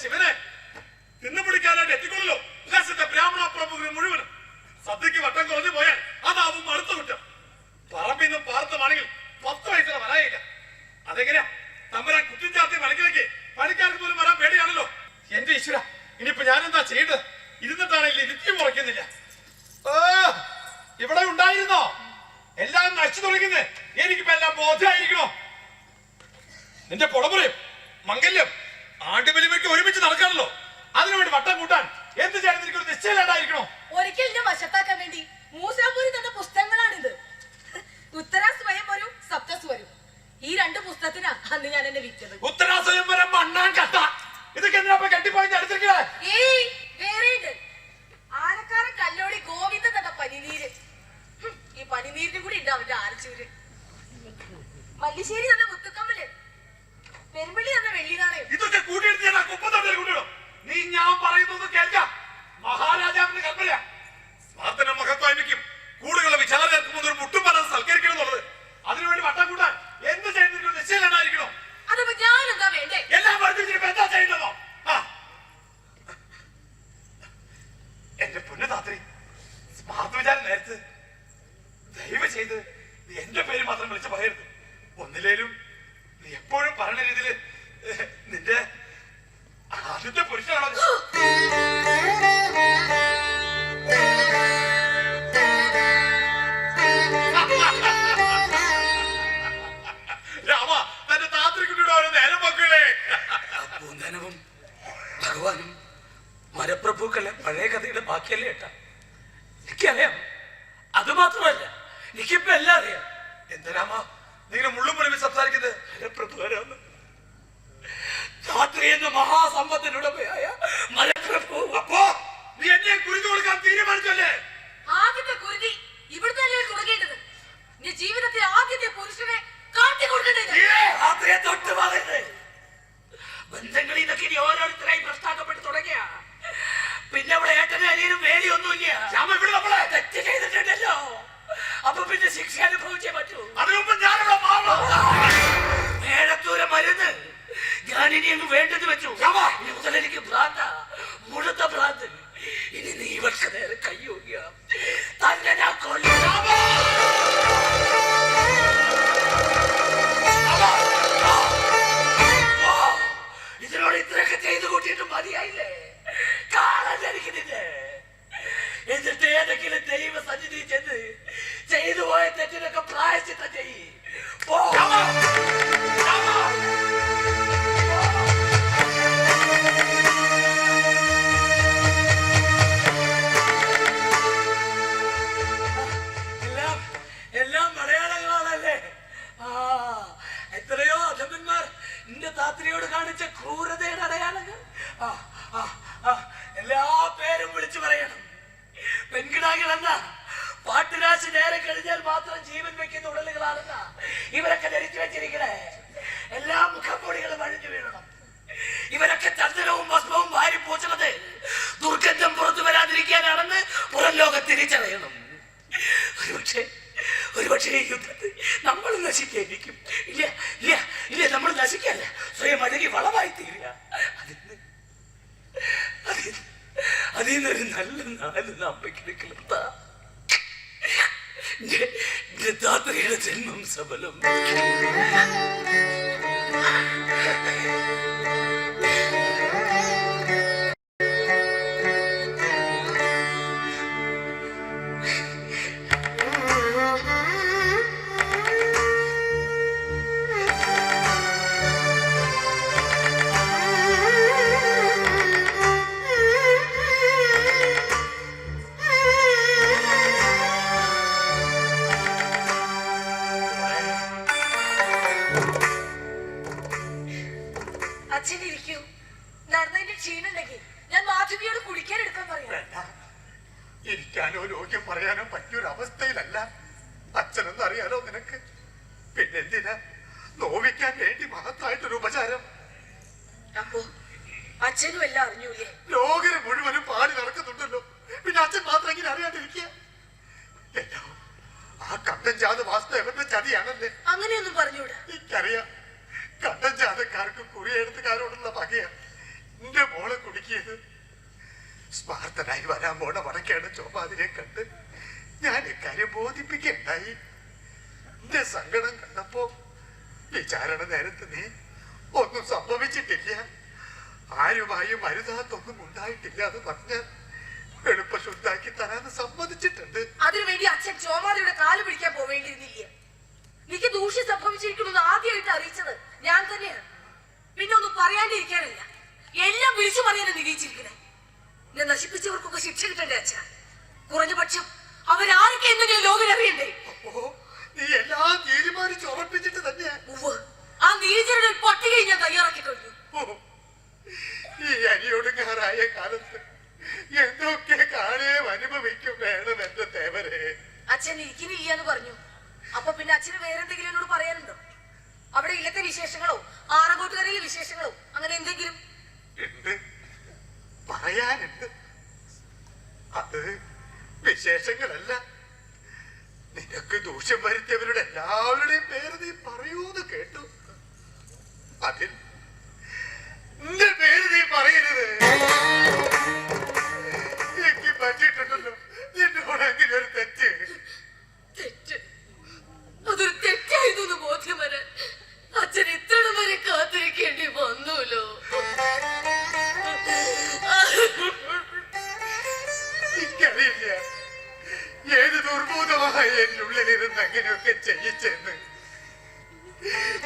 ശിവനെ തിന്നു പിടിക്കാനായിട്ട് എത്തിക്കൊള്ളല്ലോ പ്രദേശത്തെ ബ്രാഹ്മണ പ്രമുഖർ മുഴുവനും. സദ്യക്ക് വട്ടം കുറഞ്ഞു പോയാൽ അതാവും അടുത്ത കുറ്റം. പറമ്പിന്നും പാർത്തുമാണെങ്കിൽ 10 വയസ്സിലെ വരായില്ല. അതെങ്ങനെയാ തമ്പരാൻ കുറ്റിച്ചാത്തി മലക്കിലേക്ക് പണിക്കാർക്ക് പോലും വരാൻ പേടിയാണല്ലോ. എന്റെ ഈശ്വര, ഇനിയിപ്പോ ഞാനെന്താ ചെയ്യേണ്ടത്? ഇരുന്നിട്ടാണെങ്കിൽ ഇരുത്തി കുറയ്ക്കുന്നില്ല. ഇവിടെ ഉണ്ടായിരുന്നോ? എല്ലാം നശിച്ചു തുടങ്ങുന്നേ. എനിക്കിപ്പോ എല്ലാം ബോധ്യമായിരിക്കണോ? നിന്റെ പുടമുറയും മംഗല്യം ആണ്ടുബലിമയ്ക്ക് ഒരുമിച്ച് നടക്കാണല്ലോ. അതിനുവേണ്ടി വട്ടം കൂട്ടാൻ എന്ത് ചെയ്യാൻ എനിക്കൊരു നിശ്ചയമില്ലാണ്ടായിരിക്കണോ? ഒരിക്കൽ എന്നെ വശത്താക്കാൻ വേണ്ടി മൂസാപൂരി തന്ന പുസ്തകങ്ങളാണിത്. ഉത്തരാസ്വയംവരും സപ്തസ്വരും. ഈ 2 പുസ്തകത്തിനാ അന്ന് ഞാൻ എന്നെ വിറ്റത്. ഉത്തരാസ്വയംവരം മണ്ണാൻ കട്ട. ഇതൊക്കെ എന്തിനാ കെട്ടിപ്പോയി അടുത്തിരിക്കണേ? ഏയ് വേറെയുണ്ട്. ആനക്കാരൻ കല്ലോടി ഗോവിന്ദൻ തന്ന പനിനീര്. ഈ പനിനീരിനും കൂടി ഉണ്ട് അവന്റെ ആരച്ചൂര്. മല്ലിശ്ശേരി തന്ന മുത്തുക്കമ്മല്. പെരുമ്പള്ളി തന്ന വെള്ളി നാണയം. ഇതൊക്കെ കൂട്ടിയെടുത്ത് ഞാൻ കുപ്പത്തൊണ്ടിൽ കൊണ്ടിടും. നീ ഞാൻ പറയുന്നത് കേൾക്കാം. മഹാരാജാവിന്റെ കൽപ്പന സ്വാതന്ത്ര്യ മഹത്വം കൂടുതലുള്ള വിചാരം ഏർക്കുമ്പോൾ ഒരു മുട്ടും പറഞ്ഞത് സൽക്കരിക്കണം എന്നുള്ളത്. അതിനുവേണ്ടി വട്ടം കൂട്ടാൻ എന്ത് ചെയ്യുന്ന നിശ്ചയമില്ലായിരിക്കണോ? അതിപ്പോ ഞാൻ എന്താ വേണ്ടേ? എല്ലാം വർദ്ധിച്ചിട്ട് എന്താ ചെയ്യേണ്ടതോ? എന്റെ പൊന്നതാത്രി, സ്മാർട്ട് വിചാരം നേരത്ത് ദയവ് ചെയ്ത് നീ എന്റെ പേര് മാത്രം വിളിച്ച് പറയരുത്. ഒന്നിലേലും നീ എപ്പോഴും പറഞ്ഞ രീതിയിൽ നിന്റെ ആദ്യത്തെ പുരുഷനാണോ? രാമ, തന്റെ താത്രിക്കുട്ടിയുടെ ഒരു നേരം മക്കളെ. പൂന്തനവും ഭഗവാനും മരപ്രഭുക്കളെ പഴയ കഥയുടെ ബാക്കിയല്ലേ ഏട്ടാ. എനിക്കറിയാം. അത് മാത്രമല്ല, എനിക്കിപ്പോ എല്ലാം അറിയാം. എന്താ രാമ നിങ്ങൾ മുള്ളും പൊളിമി സംസാരിക്കുന്നത്? മരപ്രഭു ആരാന്ന്? ധാത്രി എന്ന മഹാസമ്പത്തിനുടമയായ മരപ്രഭു. അപ്പോ നീ എന്നെ കുരുതി കൊടുക്കാൻ തീരുമാനിച്ചല്ലേ? ആദ്യത്തെ കുരുതി ഇവിടുത്തെ തുടങ്ങേണ്ടത്. നീ ജീവിതത്തിൽ ആദ്യത്തെ പുരുഷനെ കാട്ടിക്കൊടുക്കേണ്ടത്. ധാത്രിയെ തൊട്ട് പറയരുത്. ബന്ധങ്ങളിൽ നിന്നൊക്കെ ഇനി ഓരോരുത്തരായി പ്രശ്നമാക്കപ്പെട്ട് തുടങ്ങിയ പിന്നെ അവിടെ ഏട്ടനും അനിയനും വേലിയൊന്നുമില്ല. നമ്മളെ തെറ്റ് ചെയ്തിട്ടുണ്ടല്ലോ, അപ്പൊ പിന്നെ ശിക്ഷ അനുഭവിച്ചേ പറ്റൂ. അതിനുമുമ്പ് ഞാനുള്ള മേടത്തൂര മരുന്ന് ഞാനിനി അങ്ങ് വേണ്ടത് വെച്ചു. ഇനി മുതൽ എനിക്ക് ഭ്രാന്ത, മുഴുത്ത ഭ്രാന്ത്. ഇനി നീ ഇവർക്ക് നേരെ കയ്യൂകിയ തന്നെ ഞാൻ കൊല്ലും. ഇതിനോട് ഇത്രയൊക്കെ ചെയ്തു കൂട്ടിയിട്ട് മതിയായില്ലേ? കാണാനിരിക്കുന്നില്ലേ? എന്നിട്ട് ഏതെങ്കിലും ദൈവ സന്നിധി ചെന്ന് ചെയ്തു പോയ തെറ്റിനൊക്കെ പ്രായശ്ചിത്തം ചെയ്യ്. എല്ലാം മലയാളങ്ങളാണല്ലേ? എത്രയോ അധമന്മാർ നിന്റെ താത്രിയോട് കാണിച്ച ക്രൂരതയുടെ അടയാളങ്ങൾ. എല്ലാ പേരും വിളിച്ചു പറയണം. പെൺകിടാകളെന്ന പാട്ടുരാശി നേരെ കഴിഞ്ഞാൽ മാത്രം ജീവൻ വെക്കുന്ന ഉടലുകളാണെന്ന ഇവരൊക്കെ ധരിച്ചു വെച്ചിരിക്കണേ. എല്ലാ മുഖംമൂടികളും അഴിഞ്ഞു വീഴണം. ഇവരൊക്കെ ചന്ദനവും ഭസ്മവും വാരി പൂച്ചണത് ദുർഗന്ധം പുറത്തു വരാതിരിക്കാനാണെന്ന് പുറം ലോകം തിരിച്ചറിയണം. ഒരുപക്ഷെ ഈ യുദ്ധത്തിൽ നമ്മൾ നശിക്കായിരിക്കും. ഇല്ല ഇല്ല ഇല്ല, നമ്മൾ നശിക്കല്ല, സ്വയം അഴകി വളമായി തീരുക. അതിന്നൊരു നല്ല നാല് നമ്മയ്ക്ക് താത്രിയുടെ ജന്മം സഫലം. ഇരിക്കാനോ രോഗ്യം പറയാനോ പറ്റിയൊരവസ്ഥയിലല്ല അച്ഛനെന്ന് അറിയാലോ നിനക്ക്. പിന്നെന്തിനാ നോവിക്കാൻ വേണ്ടി മഹത്തായിട്ടൊരു ഉപചാരം? അപ്പോ അച്ഛനും എല്ലാം അറിഞ്ഞൂലേ? ലോകര് മുഴുവനും പാടി നടക്കുന്നുണ്ടല്ലോ, പിന്നെ അച്ഛൻ മാത്രം ഇങ്ങനെ അറിയാണ്ടിരിക്കുക? എല്ലാം ആ കണ്ടൻ ജാത വാസ്തവന്റെ ചതിയാണല്ലേ? അങ്ങനെയൊന്നും പറഞ്ഞൂടാ. എനിക്കറിയാം, കണ്ടൻ ജാതക്കാർക്ക് കുറിയെഴുത്തുകാരോടുള്ള പകയാ. എന്റെ മോളെ കുടുക്കിയത്. സ്മാർത്തനായി വരാൻ പോണ വടക്കേണ്ട ചോമാതിരെ കണ്ട് ഞാൻ ഇക്കാര്യം ബോധിപ്പിക്കണ്ടായി. എന്റെ സങ്കടം കണ്ടപ്പോ വിചാരണ നേരത്ത് നീ ഒന്നും സംഭവിച്ചിട്ടില്ല, ആരുമായും അരുതാത്തൊന്നും ഉണ്ടായിട്ടില്ല എന്ന് പറഞ്ഞ് എളുപ്പ ശുദ്ധാക്കി തരാന്ന് സമ്മതിച്ചിട്ടുണ്ട്. അതിനുവേണ്ടി അച്ഛൻ ചോമാതിയുടെ കാല് പിടിക്കാൻ പോവേണ്ടിയിരുന്നില്ല. എനിക്ക് ദൂഷ്യം സംഭവിച്ചിരിക്കുന്നത് ആദ്യമായിട്ട് അറിയിച്ചത് ഞാൻ തന്നെയാണ്. പിന്നെ ഒന്നും പറയാണ്ടിരിക്കാനില്ല, എല്ലാം വിളിച്ചു പറയാൻ നിരീക്ഷിച്ചിരിക്കണേ. എന്നെ നശിപ്പിച്ചവർക്കൊക്കെ ശിക്ഷ കിട്ടണ്ടേ അച്ഛ? കുറഞ്ഞ പക്ഷം അവരാരൊക്കെ എന്തെങ്കിലും ലോകം അറിയണ്ടേ? നീ എല്ലാം തീരുമാനിച്ച് ഉറപ്പിച്ചിട്ട് തന്നെ. ആ നീചരുടെ ഒരു പട്ടികയും ഞാൻ തയ്യാറാക്കി കഴിഞ്ഞു. ഈ അരിയൊടുങ്ങാറായ കാലത്ത് എന്തൊക്കെ കാണുകയും അനുഭവിക്കും വേണം എന്റെ തേവരെ. അച്ഛൻ ഇരിക്കുന്നില്ല എന്ന് പറഞ്ഞു. അപ്പൊ പിന്നെ അച്ഛന് വേറെന്തെങ്കിലും എന്നോട് പറയാനുണ്ടോ? അവിടെ ഇല്ലത്തെ വിശേഷങ്ങളോ ആറങ്കോട്ടുകരയിലെ വിശേഷങ്ങളോ അങ്ങനെ എന്തെങ്കിലും? ഉണ്ട്, പറയാനുണ്ട്. അത് വിശേഷങ്ങളല്ല. നിനക്ക് ദൂഷ്യം വരുത്തിയവരുടെ എല്ലാവരുടെയും പേര് നീ പറയൂന്ന് കേട്ടു. അതിൽ നിന്റെ പേര് നീ പറയരുത്. എനിക്ക് പറ്റിയിട്ടുണ്ടല്ലോ നിന്നോട് അങ്ങനെ ഒരു തെറ്റ്. അതൊരു തെറ്റായിരുന്നു ബോധ്യം വരാൻ അച്ഛൻ ഇത്രയും വരെ കാത്തിരിക്കേണ്ടി വന്നൂലോ. എനിക്കറിയില്ല ഏത് ദുർബോധമായ എന്റെ ഉള്ളിലിരുന്ന് അങ്ങനെയൊക്കെ ചെയ്യിച്ചെന്ന്.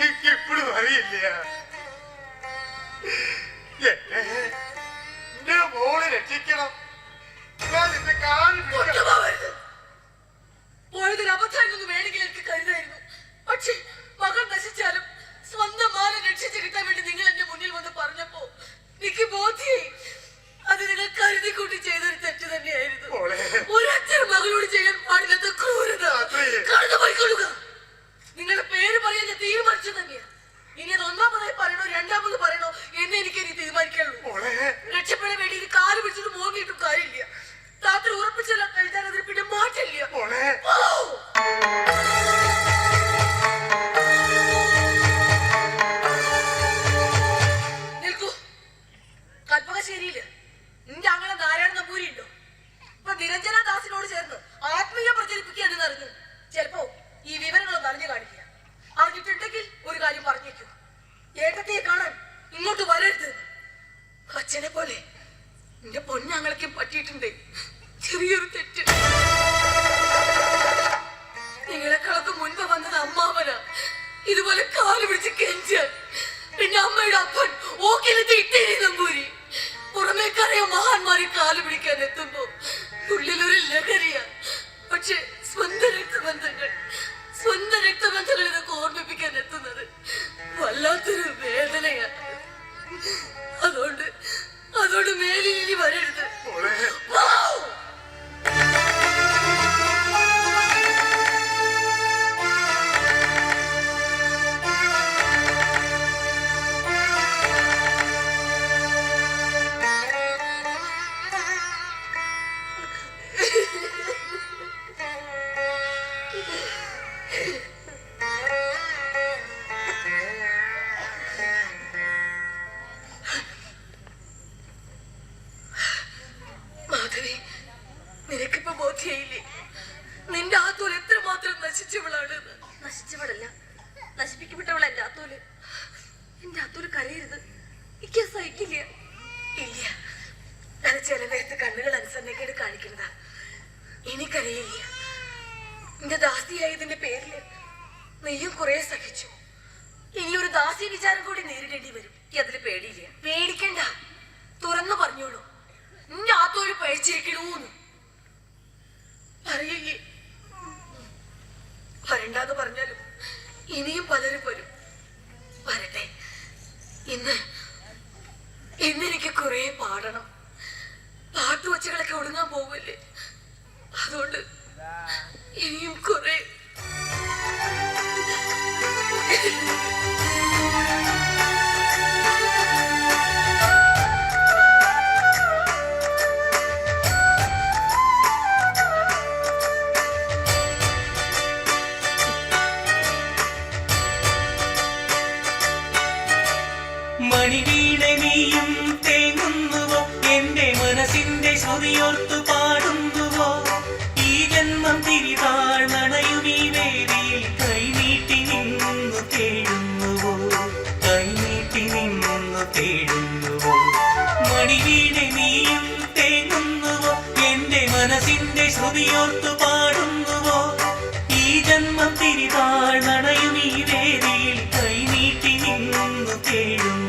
എനിക്കിപ്പോഴും അറിയില്ല. എന്റെ മോളെ രക്ഷിക്കണം. ഞാൻ നിന്റെ കാലിൽ പോയതൊരു അബദ്ധമായിരുന്നു വേണമെങ്കിൽ എനിക്ക് കരുതായിരുന്നു. പക്ഷെ മകൾ നശിച്ചാലും സ്വന്തം മാനെ രക്ഷിച്ചു കിട്ടാൻ വേണ്ടി നിങ്ങൾ എന്റെ മുന്നിൽ വന്ന് പറഞ്ഞപ്പോ എനിക്ക് ബോധ്യായി അത് നിങ്ങൾ കരുതി കൂട്ടി ചെയ്തൊരു തെറ്റ് തന്നെയായിരുന്നു. ഒരച്ഛൻ മകളോട് ചെയ്യാൻ പാടില്ലാത്ത ക്രൂരത കടന്നു പോയിക്കൊള്ളുക. നിങ്ങളുടെ പേര് പറയാൻ ഞാൻ തീരുമാനിച്ചു തന്നെയാ. ഇനി അത് ഒന്നാമതായി പറയണോ രണ്ടാമത് പറയണോ എന്ന് എനിക്ക് ഇനി തീരുമാനിക്കാനുള്ളൂ. രക്ഷപ്പെടാൻ വേണ്ടി ഇത് കാല് പിടിച്ചിട്ട് മോങ്ങിയിട്ടും കാര്യമില്ല. രാത്രി ഉറപ്പിച്ചല്ല കഴിച്ചാൽ അതിന് പിന്നെ മാറ്റില്ല. നിൽക്കൂ. കൽപ്പകശ്ശേരിയില് നിന്റെ അങ്ങനെ നാരായണ നമ്പൂരി ഉണ്ടോ? ഇപ്പൊ നിരഞ്ജന ദാസിനോട് ചേർന്ന് ആത്മീയ പ്രചരിപ്പിക്കുകയാണെന്ന് അറിഞ്ഞു. ചിലപ്പോ ഈ വിവരങ്ങളൊന്നും അറിഞ്ഞു കാണില്ല. അറിഞ്ഞിട്ടുണ്ടെങ്കിൽ ഒരു കാര്യം പറഞ്ഞേക്കൂ, ഏട്ടത്തിയെ കാണാൻ ഇങ്ങോട്ട് വരരുത്. അച്ഛനെ പോലെ നിന്റെ പൊന്നങ്ങൾക്ക് പറ്റിയിട്ടുണ്ട് ചെറിയൊരു തെറ്റ്. നിങ്ങളെക്കാളൊക്കെ മുൻപ് വന്നത് അമ്മാവനാ ഇതുപോലെ കാല് പിടിച്ച് കെഞ്ചാൻ. പിന്നെ അമ്മയുടെ അപ്പൻ ഓക്കിലെത്തി ഇട്ടേരി നമ്പൂരി. പുറമേക്കറിയോ മഹാന്മാരെ കാല് പിടിക്കാൻ എത്തുമ്പോ ഉള്ളിലൊരു ലഹരിയാ. പക്ഷെ സ്വന്തം രക്തബന്ധങ്ങൾ ഇതൊക്കെ ഓർമ്മിപ്പിക്കാൻ എത്തുന്നത് വല്ലാത്തൊരു വേദനയാണ്. അതുകൊണ്ട് മേലിൽ ഇനി വരരുത്. നിനക്കിപ്പോ ബോധ്യായില്ലേ നിന്റെ ആത്തോല് എത്രമാത്രം നശിച്ചവളാണ്? നശിച്ചവളല്ല, നശിപ്പിക്കപ്പെട്ടവളാ എന്റെ ആത്തോല്. എന്റെ ആത്തോല് കരയരുത്, എനിക്ക് സഹിക്കില്ല. ഇല്ല, അത് ചില നേരത്തെ കണ്ണുകൾ അനുസരണക്കേട് കാണിക്കുന്നതാ. എനിക്കറിയില്ല. എന്റെ ദാസിയായതിന്റെ പേരില് നെയ്യും കുറെ സഹിച്ചു. ഇനി ഒരു ദാസി വിചാരം കൂടി നേരിടേണ്ടി വരും. അതില് പേടിയില്ല. പേടിക്കണ്ട, തുറന്നു പറഞ്ഞോളൂ. നിന്റെ ആത്തോല് പഴിച്ചിരിക്കണൂന്ന് അറിയില്ലേ. വരണ്ടാന്ന് പറഞ്ഞാലും ഇനിയും പലരും വരും. വരട്ടെ. ഇന്നെനിക്ക് കുറെ പാടണം. പാട്ടുവച്ചകളൊക്കെ ഒടുങ്ങാൻ പോവല്ലേ. അതുകൊണ്ട് ഇനിയും കുറെ മണിവീണ നീയും ശ്രുതിയോർത്തു പാടുന്നുവോ ഈ ജന്മം തിരിതാഴ്ന്നണയും ഈ വേദിയിൽ കൈനീട്ടി നിന്നു തേടുന്നുവോ കൈനീട്ടി നിന്നു തേടുന്നുവോ മണിവീണെ നീയും തേങ്ങുന്നുവോ എന്റെ മനസ്സിന്റെ ശ്രുതിയോർത്തു പാടുന്നുവോ ഈ ജന്മം തിരിതാഴ്ന്നണയും ഈ വേദിയിൽ കൈനീട്ടി നിന്നു തേടുന്നു